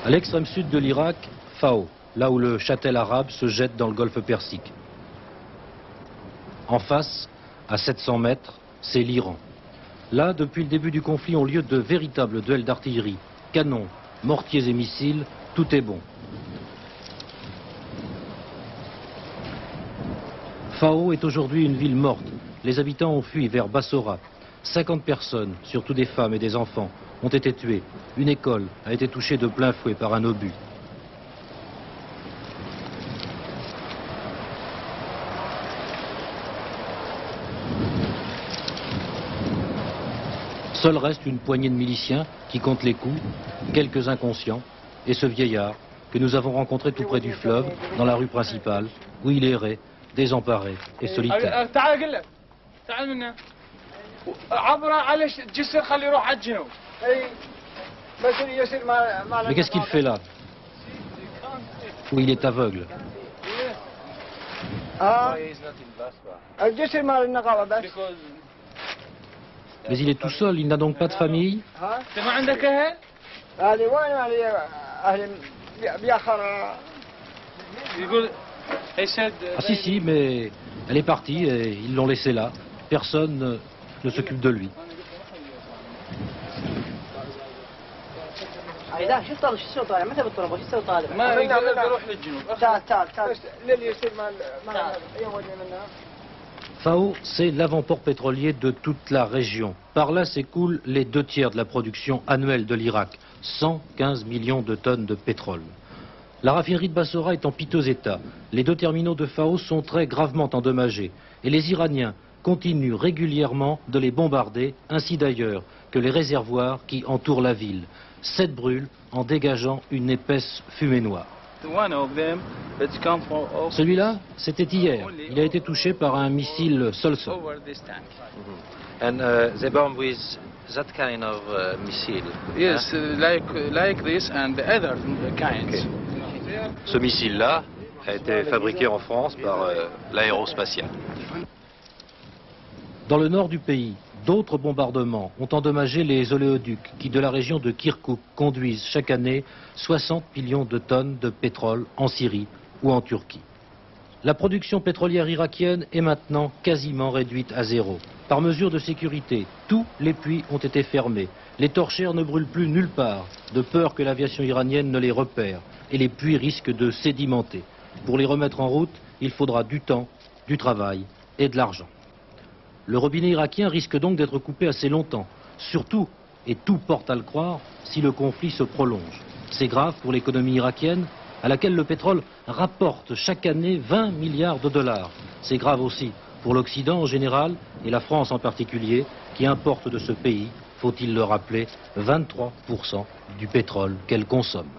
À l'extrême sud de l'Irak, Fao, là où le châtel arabe se jette dans le golfe Persique. En face, à 700 mètres, c'est l'Iran. Là, depuis le début du conflit, ont lieu de véritables duels d'artillerie. Canons, mortiers et missiles, tout est bon. Fao est aujourd'hui une ville morte. Les habitants ont fui vers Bassora. 50 personnes, surtout des femmes et des enfants, ont été tuées. Une école a été touchée de plein fouet par un obus. Seul reste une poignée de miliciens qui comptent les coups, quelques inconscients, et ce vieillard que nous avons rencontré tout près du fleuve, dans la rue principale, où il errait, désemparé et solitaire. Mais qu'est-ce qu'il fait là? Oui, il est aveugle. Mais il est tout seul, il n'a donc pas de famille? Ah si, mais elle est partie et ils l'ont laissé là. Personne ne s'occupe de lui. Fao, c'est l'avant-port pétrolier de toute la région. Par là s'écoulent les 2/3 de la production annuelle de l'Irak, 115 millions de tonnes de pétrole. La raffinerie de Bassora est en piteux état. Les 2 terminaux de Fao sont très gravement endommagés. Et les Iraniens continuent régulièrement de les bombarder, ainsi d'ailleurs que les réservoirs qui entourent la ville. 7 brûlent en dégageant une épaisse fumée noire. Celui-là, c'était hier. Il a été touché par un missile sol-sol. And they bomb with that kind of missile. Yes, like this and other kinds. Ce missile-là a été fabriqué en France par l'aérospatiale. Dans le nord du pays, d'autres bombardements ont endommagé les oléoducs qui, de la région de Kirkouk, conduisent chaque année 60 millions de tonnes de pétrole en Syrie ou en Turquie. La production pétrolière irakienne est maintenant quasiment réduite à zéro. Par mesure de sécurité, tous les puits ont été fermés. Les torchères ne brûlent plus nulle part, de peur que l'aviation iranienne ne les repère, et les puits risquent de sédimenter. Pour les remettre en route, il faudra du temps, du travail et de l'argent. Le robinet irakien risque donc d'être coupé assez longtemps, surtout, et tout porte à le croire, si le conflit se prolonge. C'est grave pour l'économie irakienne, à laquelle le pétrole rapporte chaque année 20 milliards de dollars. C'est grave aussi pour l'Occident en général, et la France en particulier, qui importe de ce pays, faut-il le rappeler, 23% du pétrole qu'elle consomme.